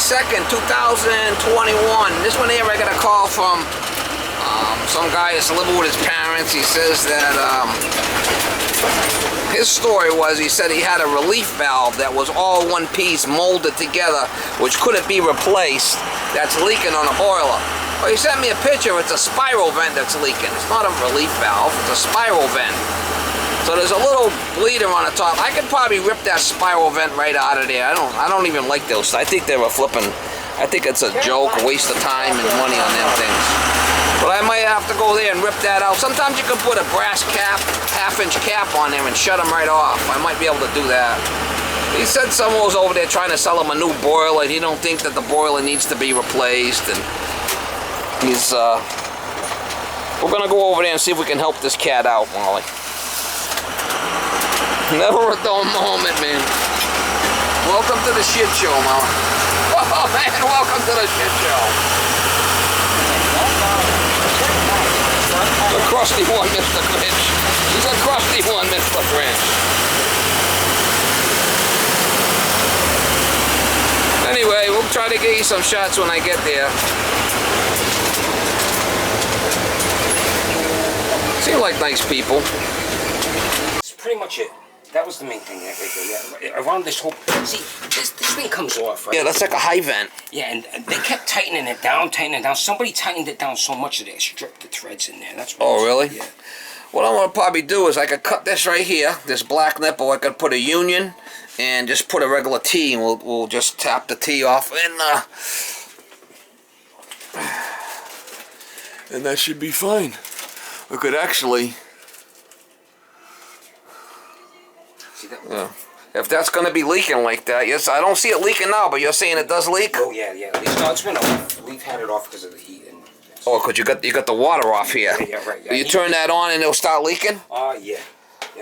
2nd, 2021. This one here, I got a call from some guy that's living with his parents. He says that his story was, he said he had a relief valve that was all one piece molded together, which couldn't be replaced, that's leaking on a boiler. Well, he sent me a picture. It's a spiral vent that's leaking. It's not a relief valve, it's a spiral vent. So there's a little bleeder on the top. I could probably rip that spiral vent right out of there. I don't even like those. I think they were flipping. I think it's a joke, waste of time and money on them things. But I might have to go there and rip that out. Sometimes you can put a brass cap, half-inch cap on there and shut them right off. I might be able to do that. He said someone was over there trying to sell him a new boiler. He don't think that the boiler needs to be replaced. And he's, we're gonna go over there and see if we can help this cat out, Molly. Never a dull moment, man. Welcome to the shit show, Molly. Oh, man, welcome to the shit show. The crusty one, Mr. Grinch. He's a crusty one, Mr. Grinch. Anyway, we'll try to get you some shots when I get there. Seem like nice people. That's pretty much it. That was the main thing right there. Yeah. Around this whole... See, this thing comes off, right? Yeah, that's like a high vent. Yeah, and they kept tightening it down. Somebody tightened it down so much that it stripped the threads in there. That's what. Oh, really? Yeah. What I'm going to probably do is I could cut this right here, this black nipple. I could put a union and just put a regular T, and we'll just tap the T off, and that should be fine. We could actually... Yeah. If that's going to be leaking like that, yes, I don't see it leaking now, but you're saying it does leak? Oh yeah. At least no, it's been off. We've had it off because of the heat. And oh, because you got the water off here. Yeah, right. Yeah. You turn that on and it'll start leaking? Yeah.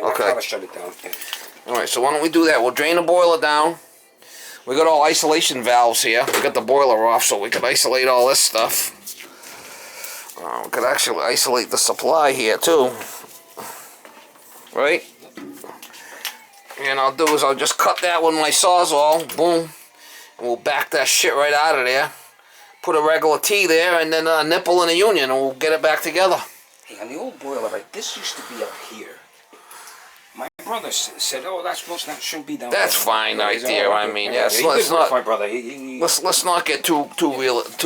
Okay. I'll shut it down. Yeah. All right, so why don't we do that? We'll drain the boiler down. We got all isolation valves here. We got the boiler off, so we could isolate all this stuff. We could actually isolate the supply here too, right? And I'll do is I'll just cut that with my Sawzall, boom, and we'll back that shit right out of there. Put a regular T there, and then a nipple and a union, and we'll get it back together. Hey, on the old boiler, right, this used to be up here. My brother said, "Oh, that shouldn't be down there." That's fine, right there. I mean, yes, let's not. My brother, let's not get too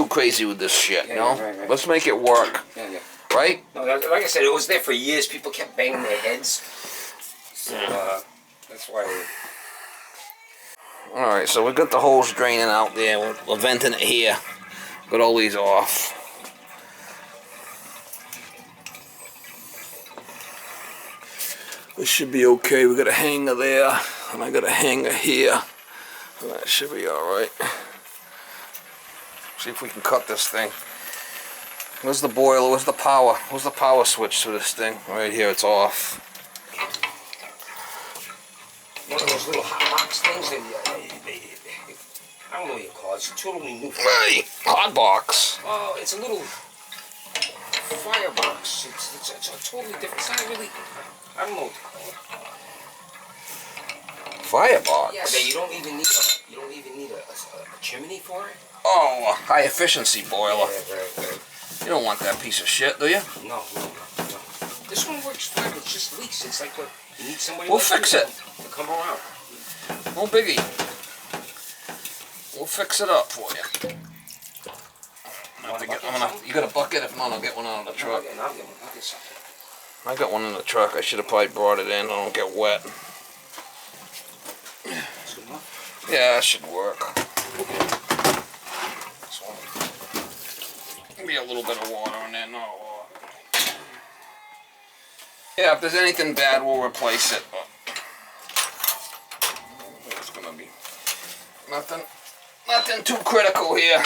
crazy with this shit. Yeah, you know, right. Let's make it work. Yeah. Right? No, like I said, it was there for years. People kept banging their heads. So that's why. All right, so we got the hose draining out there. We're venting it here. Got all these off. This should be okay. We got a hanger there, and I got a hanger here. That should be all right. See if we can cut this thing. Where's the boiler? Where's the power? Where's the power switch to this thing? Right here, it's off. One of those little hot box things that I don't know what you call it. It's a totally new. Hey, hot box. Oh, it's a little firebox. It's a totally different. It's not really. I don't know what to call it. Firebox. Yeah, but you don't even need a chimney for it. Oh, a high efficiency boiler. Yeah, right. You don't want that piece of shit, do you? No. This one works fine. It just leaks. It's like what you need somebody. We'll fix it. To come around. No biggie. We'll fix it up for you. You got a bucket? If not, I'll get one out of the truck. I'll get something. I got one in the truck. I should have probably brought it in. I don't get wet. Yeah, that should work. This one. Maybe a little bit of water in there, not a lot. Yeah, if there's anything bad, we'll replace it. But it's gonna be nothing too critical here.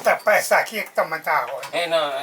Está para essa aqui que também está agora. É, não,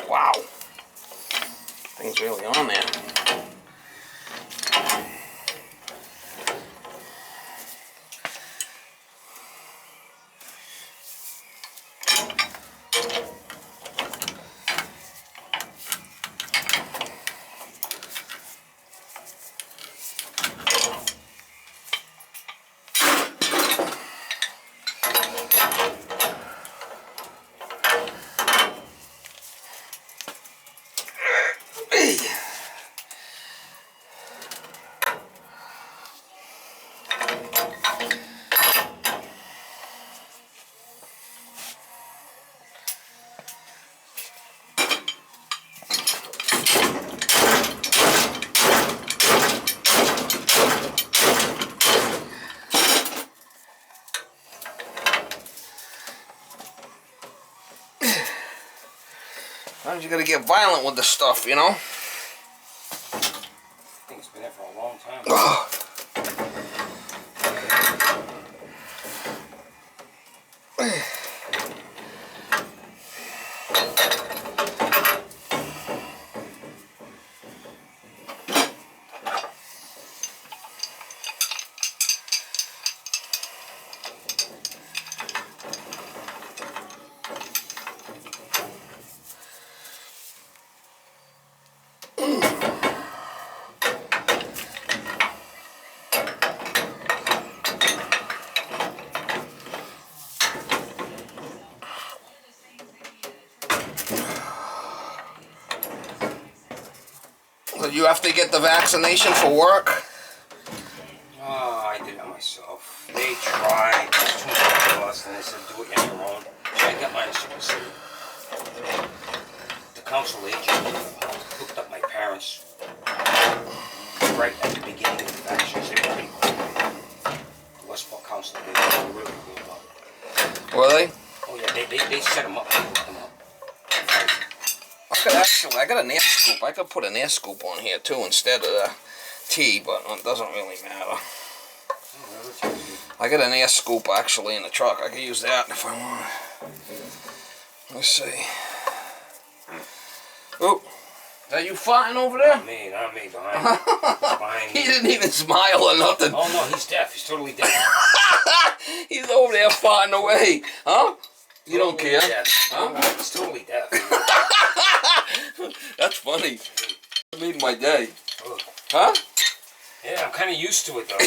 Wow. Thing's really on there. Sometimes you gotta get violent with the stuff, you know? I think it's been there for a long time. So you have to get the vaccination for work? Oh, I did it myself. They tried. There's too much cost, and they said do it on your own. So I got mine in Super City. The council agent hooked up my parents right at the beginning of the vaccines. They were pretty cool. The Westport Council, they were really cool about it. Were they? Oh yeah, they set them up. They hooked them up. I got an air scoop. I could put an air scoop on here too instead of the tea, but it doesn't really matter. I got an air scoop actually in the truck. I could use that if I want. Let's see. Oh, is that you farting over there? Not me, behind. He didn't even smile or nothing. Oh no, he's deaf. He's totally deaf. He's over there farting away, huh? You don't care? Deaf. Huh? He's totally deaf. That's funny. It made my day. Oh. Huh? Yeah, I'm kind of used to it though.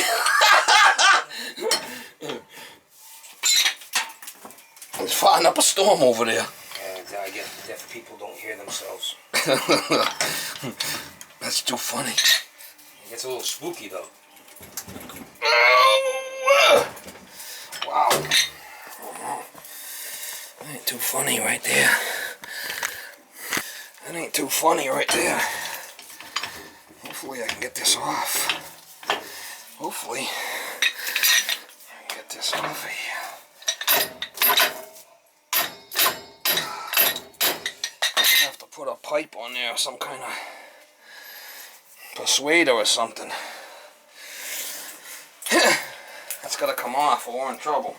It's farting up a storm over there. And I guess deaf people don't hear themselves. That's too funny. It gets a little spooky though. Wow. That ain't too funny right there. That ain't too funny right there. Hopefully I can get this off. Hopefully I can get this off of here. I have to put a pipe on there, some kind of persuader or something. That's gotta come off or we're in trouble.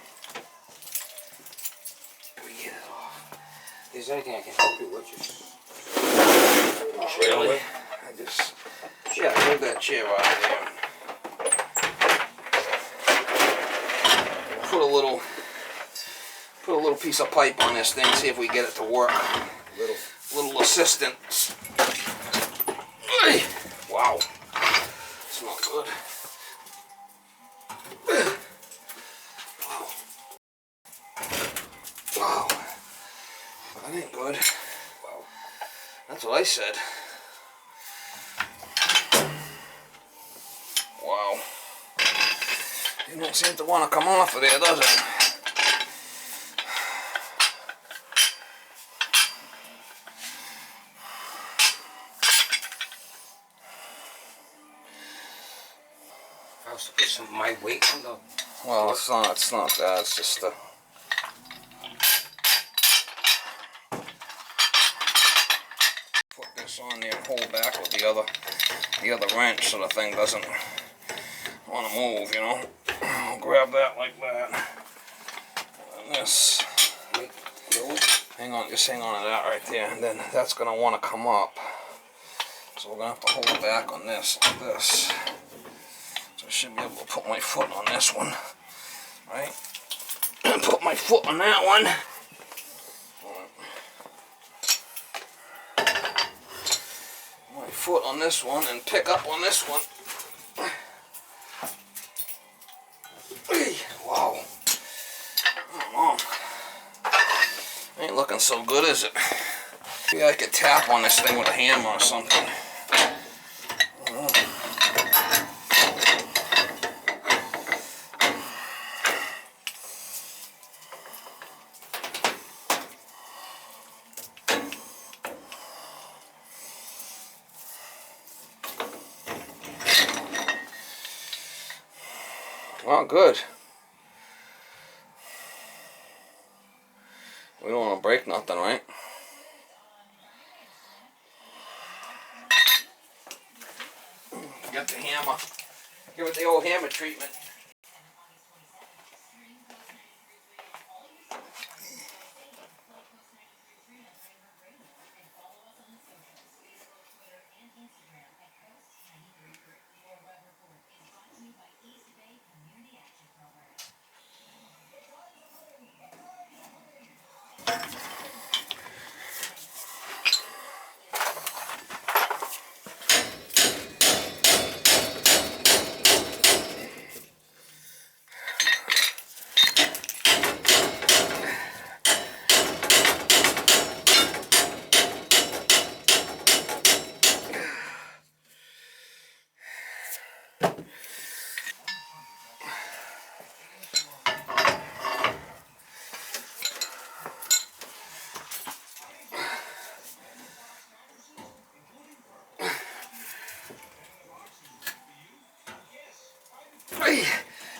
We get it off. If there's anything I can help you with, just... Really? I moved that chair out of there. Put a little piece of pipe on this thing, see if we get it to work. Little assistance. Wow. It's not good. Wow. Wow. That ain't good. Wow. That's what I said. Wow. It don't seem to want to come off of there, does it? I was to put some of my weight on the... Well, it's not that, it's just the... Put this on there and hold back with the other wrench so the thing doesn't want to move, you know. I'll grab that like that. And this. Hang on, just hang on to that right there, and then that's going to want to come up. So we're going to have to hold it back on this, like this. So I should be able to put my foot on this one, right? And put my foot on that one. My foot on this one and pick up on this one. Wow. I don't know. Ain't looking so good, is it? Maybe I could tap on this thing with a hammer or something. Well, good. We don't want to break nothing, right? Get the hammer. Give it the old hammer treatment.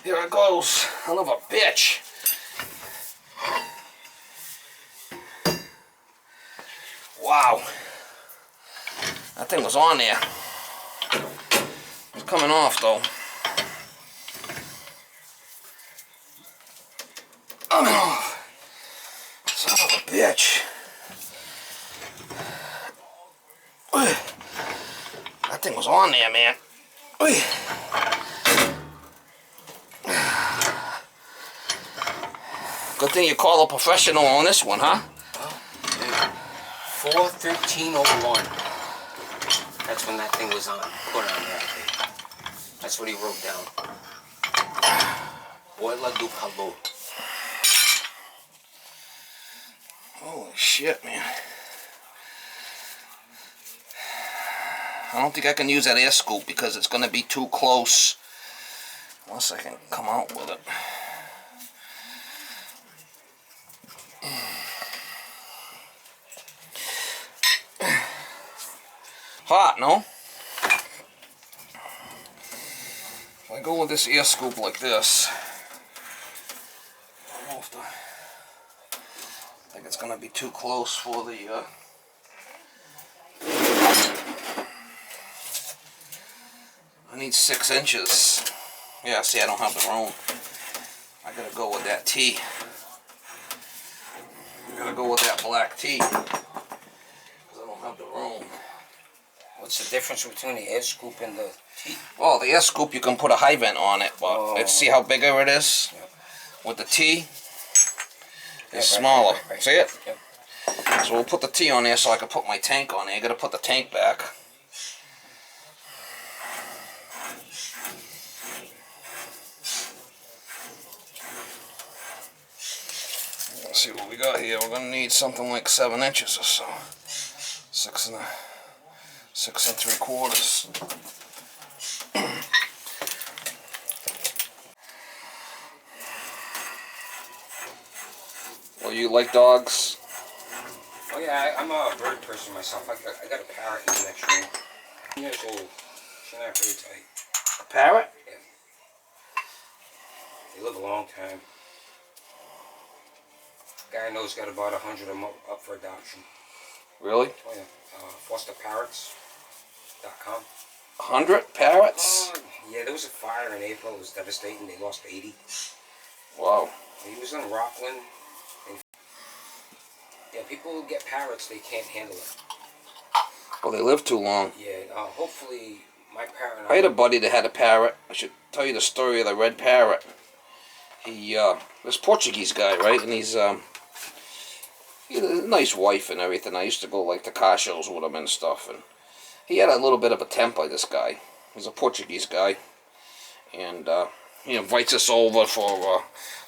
Here it goes. Son of a bitch. Wow. That thing was on there. It's coming off though. Coming off. Son of a bitch. That thing was on there, man. Good thing you call a professional on this one, huh? 4/13/01. That's when that thing was on. Put on there, I think. That's what he wrote down. Boiler du calor. Holy shit, man. I don't think I can use that air scoop because it's going to be too close. Unless I can come out with it. Hot, no? If I go with this air scoop like this, I think it's going to be too close for the... I need 6 inches. Yeah, see, I don't have the room. I gotta go with that tea. I gotta go with that black tea. Because I don't have the room. What's the difference between the air scoop and the tea? Well, the air scoop, you can put a high vent on it, but let's see how bigger it is. Yep. With the tea, it's smaller. Right. See it? Yep. So we'll put the tea on there so I can put my tank on there. I gotta put the tank back. Let's see what we got here. We're gonna need something like 7 inches or so. 6 3/4. Oh, you like dogs? Oh yeah, I'm a bird person myself. I got a parrot in the next room. 10 years old. She's not pretty tight. A parrot? Yeah. They live a long time. Guy I know's got about 100 of them up for adoption. Really? Oh yeah. Fosterparrots.com. 100 parrots? Yeah, there was a fire in April. It was devastating. They lost 80. Wow. He was in Rockland. Yeah, people who get parrots, they can't handle it. Well, they live too long. Yeah, hopefully my parrot... I had a buddy that had a parrot. I should tell you the story of the red parrot. He, this Portuguese guy, right? And he had a nice wife and everything. I used to go, like, to car shows with him and stuff. And he had a little bit of a temper, this guy. He's a Portuguese guy. And, he invites us over for,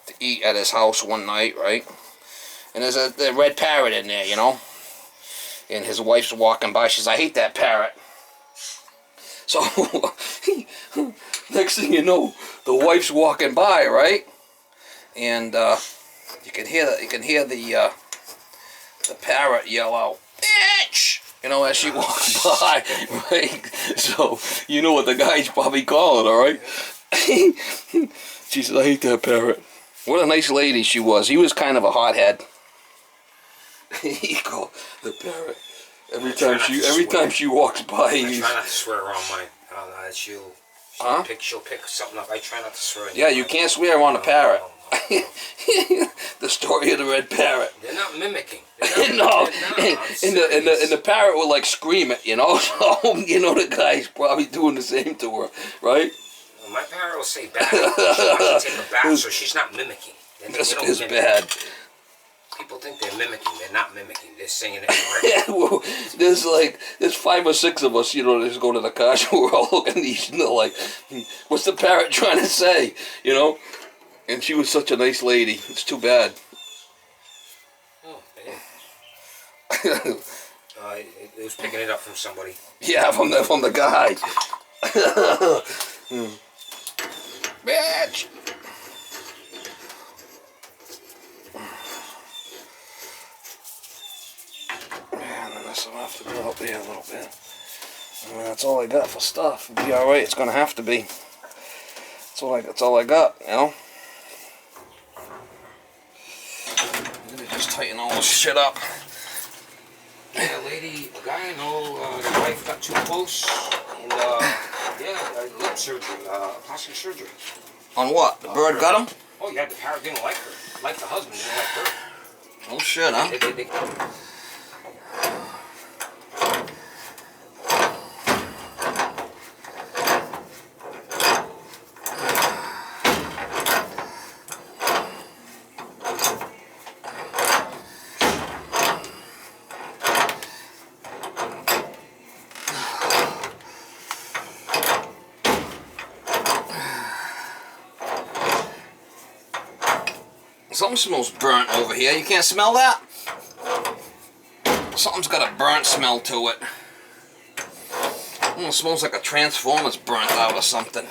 to eat at his house one night, right? And there's a red parrot in there, you know? And his wife's walking by. She's, I hate that parrot. So, next thing you know, the wife's walking by, right? And you can hear the parrot yell out, "Bitch!" You know, as she walks by, right? So you know what the guy's probably calling, all right? She said, "I hate that parrot." What a nice lady she was. He was kind of a hothead. He called the parrot every time she walks by. I try not to swear around mine. She'll pick something up. I try not to swear. Yeah, you can't swear on a parrot. The story of the red parrot. They're not mimicking. No, and the parrot will like scream it, you know. So you know the guy's probably doing the same to her, right? Well, my parrot will say bath. She wants to take a bath, so she's not mimicking. This is bad. People think they're mimicking. They're not mimicking. They're singing it. Yeah, well, there's 5 or 6 of us, you know, that just go to the car show. We're all looking at each other like, what's the parrot trying to say, you know? And she was such a nice lady. It's too bad. Oh, man. It was picking it up from somebody. Yeah, from the guy. Bitch! So I'll have to go up there a little bit. And that's all I got for stuff. It'll be alright, it's gonna have to be. That's all I got, you know? I'm gonna just tighten all this shit up. Yeah, a guy I know, his wife got too close, and lip surgery, plastic surgery. On what? The bird got him? Oh yeah, the parrot didn't like her. Like the husband didn't like her. Oh shit, huh? Something smells burnt over here. You can't smell that? Something's got a burnt smell to it. It smells like a transformer's burnt out or something.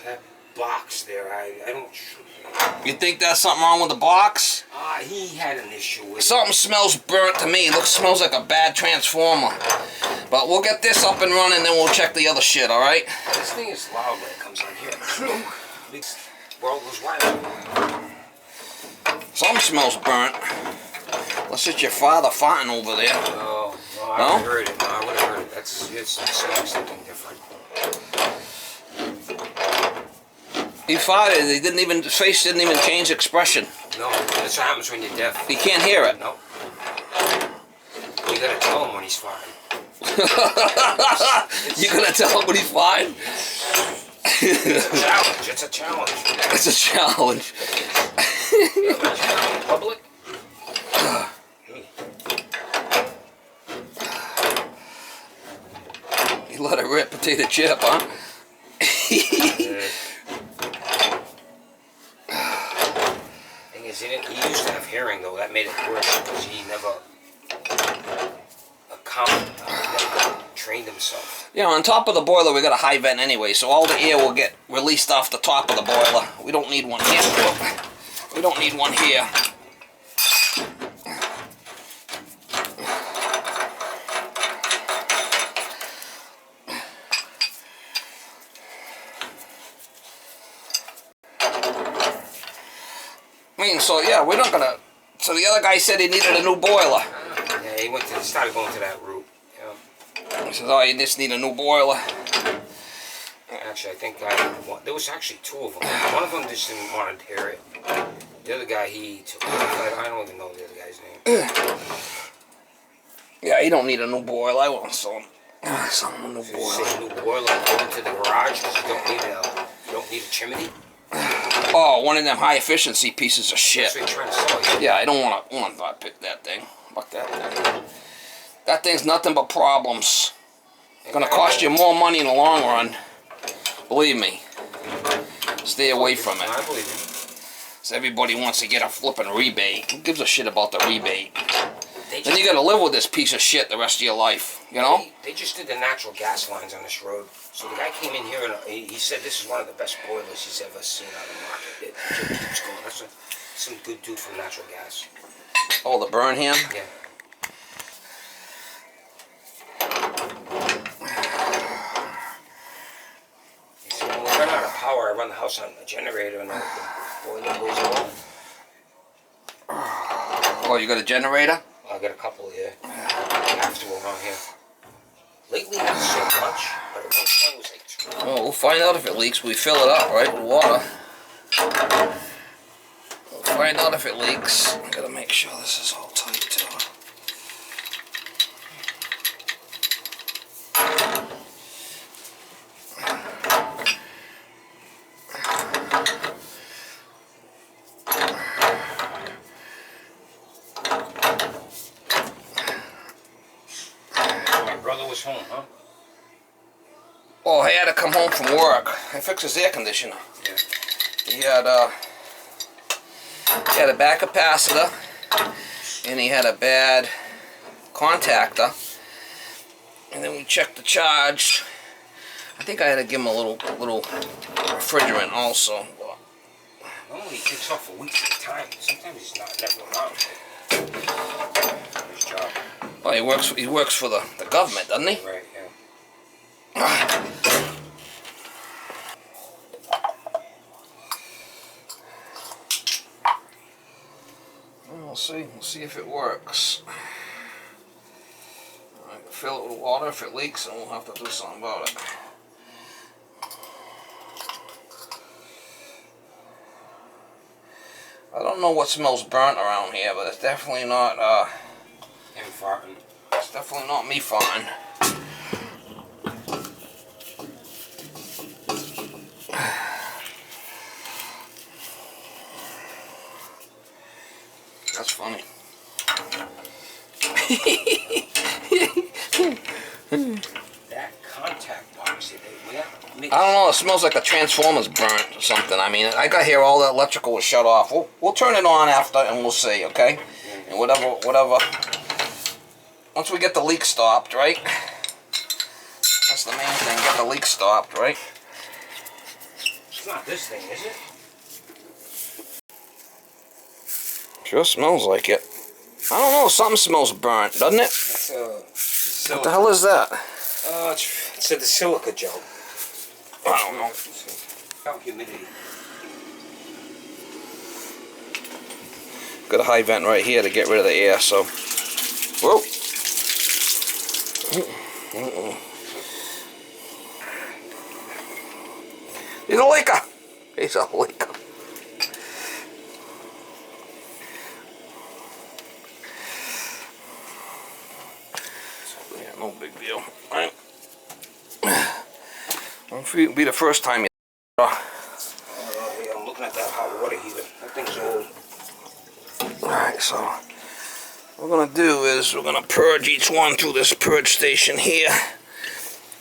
That box there, I don't... You think there's something wrong with the box? He had an issue with it. Something smells burnt to me. Smells like a bad transformer. But we'll get this up and running, then we'll check the other shit, alright? This thing is loud when it comes on here. Big world goes wild. Something smells burnt. Unless it's your father farting over there. No, I wouldn't have heard it. No, I wouldn't have heard it. It smells something different. He farted. His face didn't even change expression. No, that's what happens when you're deaf. He can't hear it. No. You gotta tell him when he's farting. You gonna tell him when he's farting? It's a challenge. It's a challenge. In public? You let it rip, potato chip, huh? Thing is, he used to have hearing though. That made it worse because he never trained himself. You know, on top of the boiler, we got a high vent anyway, so all the air will get released off the top of the boiler. We don't need one here. We don't need one here. mean, so yeah, we're not gonna. So the other guy said he needed a new boiler. Yeah, he started going to that route. Yeah. He says, "Oh, you just need a new boiler." Actually, I think there was actually two of them. One of them just didn't want to hear it. The other guy, I don't even know the other guy's name. Yeah, he don't need a new boiler. I want some a new boiler. Say new boiler, go into the garage because you don't need a chimney. Oh, one of them high efficiency pieces of shit. That's what you're trying to sell you. Yeah, I don't want to pick that thing. Fuck that thing. That thing's nothing but problems. It's gonna cost you more money in the long run. Believe me. Stay away from it. I believe you. So everybody wants to get a flipping rebate. Who gives a shit about the rebate? Then you gotta live with this piece of shit the rest of your life, you know? They just did the natural gas lines on this road. So the guy came in here and he said this is one of the best boilers he's ever seen on the market. It keeps going. That's some good dude from natural gas. Oh, the Burnham? Yeah. He said, when we run out of power, I run the house on a generator and the boiler goes on. Oh, you got a generator? I got a couple here. I have to around here. Lately, not so much, but at one point it was like 2. Oh, we'll find out if it leaks. We fill it up, right, with water. We'll find out if it leaks. I gotta make sure this is all tight, too. Was home, huh? Oh, he had to come home from work. I fixed his air conditioner. Yeah. He had a bad capacitor, and he had a bad contactor. And then we checked the charge. I think I had to give him a little refrigerant also. Normally he takes off for weeks at a time. Sometimes he's never around. His job. Well, he works for the government, doesn't he? Right, yeah. We'll see if it works. I can fill it with water. If it leaks, then we'll have to do something about it. I don't know what smells burnt around here, but it's definitely not Him farting. it's definitely not me farting. That's funny. That contact box, I don't know, it smells like the transformer's burnt or something. I mean, I got here, all the electrical was shut off. We'll turn it on after and we'll see, okay? And whatever. Once we get the leak stopped, right? That's the main thing, get the leak stopped, right? It's not this thing, is it? Sure smells like it. I don't know, something smells burnt, doesn't it? That's What the hell is that? It's the silica gel. I don't know. About humidity. Got a high vent right here to get rid of the air, so. Whoa. He's a leaker. He's a leaker. Yeah, no big deal. Right. Won't be the first time you. Yeah, I'm looking at that hot water heater. That thing's old. Alright, so what we're gonna do is we're gonna purge each one through this purge station here.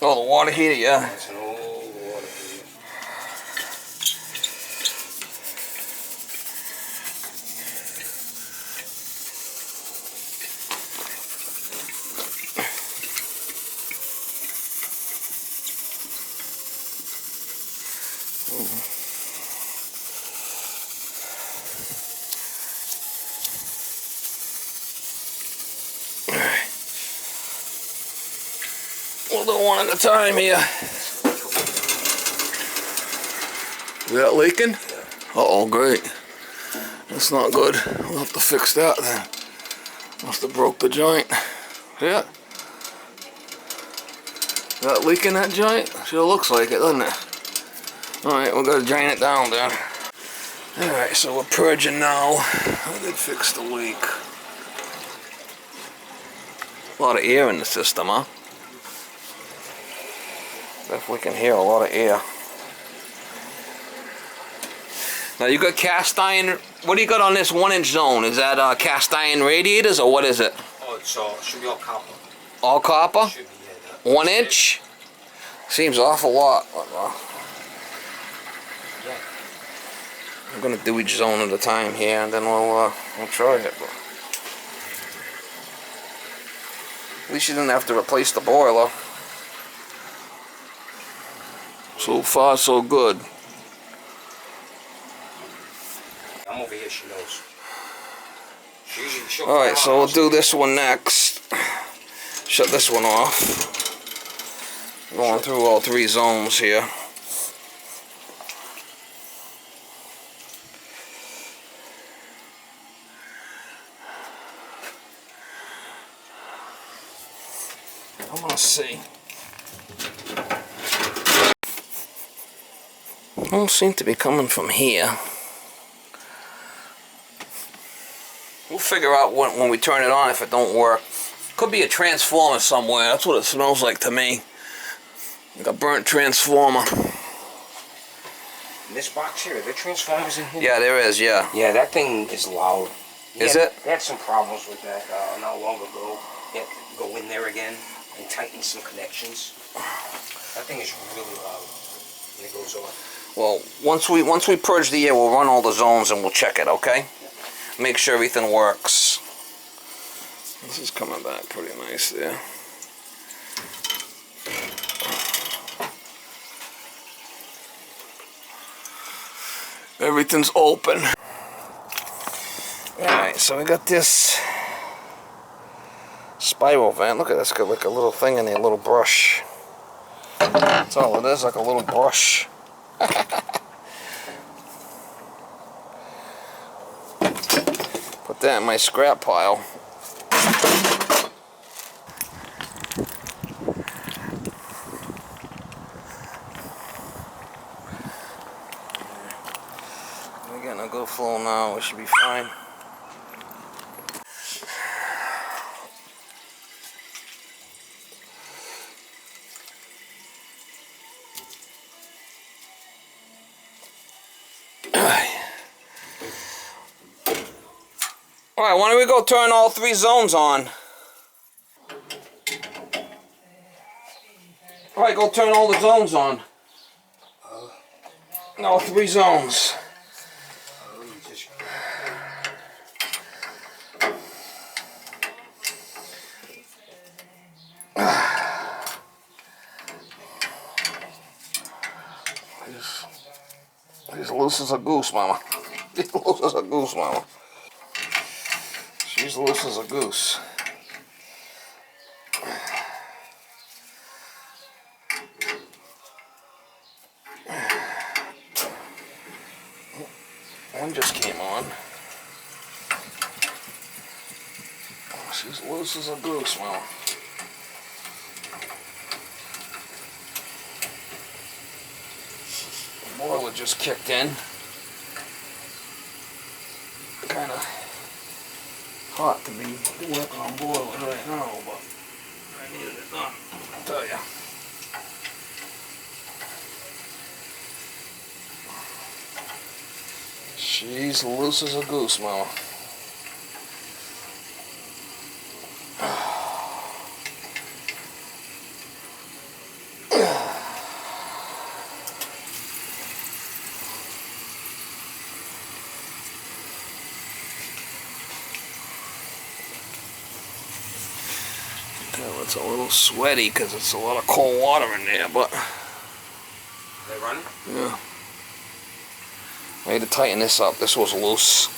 Oh, the water heater, yeah. That's an old water heater. We'll do one at a time here. Is that leaking? Uh-oh, great. That's not good. We'll have to fix that then. Must have broke the joint. Yeah. Is that leaking that joint? Sure looks like it, doesn't it? Alright, we're gonna drain it down then. Alright, so we're purging now. I did fix the leak. A lot of air in the system, huh? Definitely can hear a lot of air. Now you got cast iron. What do you got on this 1-inch zone? Is that cast iron radiators or what is it? Oh, it should be all copper. All copper? Should be, yeah. 1 inch? Seems awful lot. Yeah. I'm gonna do each zone at a time here, and then we'll try it. But at least you didn't have to replace the boiler. So far, so good. I'm over here, she knows. Alright, so we'll do this one next. Shut this one off. Going through all 3 zones here. I want to see. Don't seem to be coming from here. We'll figure out when we turn it on if it don't work. Could be a transformer somewhere. That's what it smells like to me. Like a burnt transformer. In this box here, are there transformers in here? Yeah, there is, yeah. Yeah, that thing is loud. Is it? They had some problems with that not long ago. They had to go in there again and tighten some connections. That thing is really loud when it goes off. Well, once we purge the air, we'll run all the zones and we'll check it, okay? Make sure everything works. This is coming back pretty nice there. Everything's open. Alright, so we got this spiral vent. Look at this, got like a little thing in there, a little brush. That's all it is, like a little brush. Put that in my scrap pile. We're getting a good flow now, we should be fine. Alright, why don't we go turn all 3 zones on? Alright, go turn all the zones on. All 3 zones. He's loose as a goose, mama. He's loose as a goose, mama. She's loose as a goose. One just came on. She's loose as a goose, mama. The boiler just kicked in. Kind of hot to be working on boiler right now, but I needed it done, I'll tell you. She's loose as a goose, mama. It's a little sweaty because it's a lot of cold water in there, but They running? yeah. I had to tighten this up. This was loose.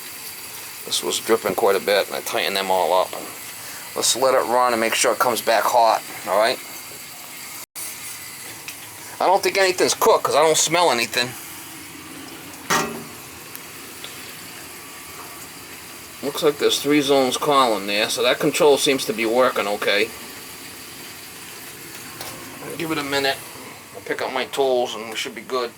This was dripping quite a bit, and I tightened them all up. And let's let it run and make sure it comes back hot. All right. I don't think anything's cooked because I don't smell anything. Looks like there's 3 zones calling there, so that control seems to be working okay. I'll give it a minute. I'll pick up my tools and we should be good.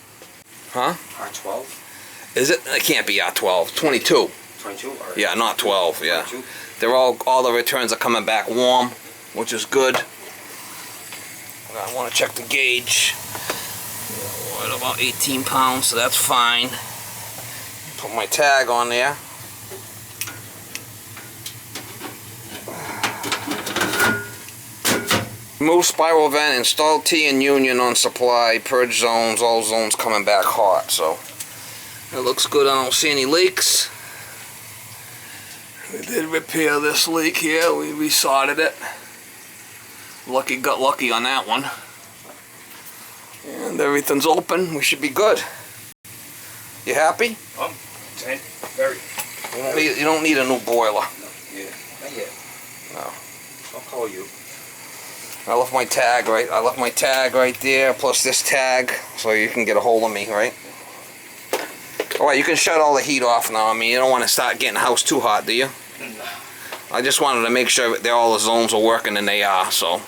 Huh? R12? Is it? It can't be R12. 22. 22? Or Yeah, not 12. Yeah. 22? They're all the returns are coming back warm, which is good. I want to check the gauge. We're at about 18 pounds, so that's fine. Put my tag on there. Remove spiral vent, install T and union on supply, purge zones, all zones coming back hot, so it looks good. I don't see any leaks. We did repair this leak here, we resoldered it. Got lucky on that one. And everything's open, we should be good. You happy? 10. Very. You don't need a new boiler. No, yeah, not yet. No. I'll call you. I left my tag right there, plus this tag, so you can get a hold of me, right? Alright, you can shut all the heat off now. I mean, you don't want to start getting the house too hot, do you? No. I just wanted to make sure that all the zones are working, and they are, so.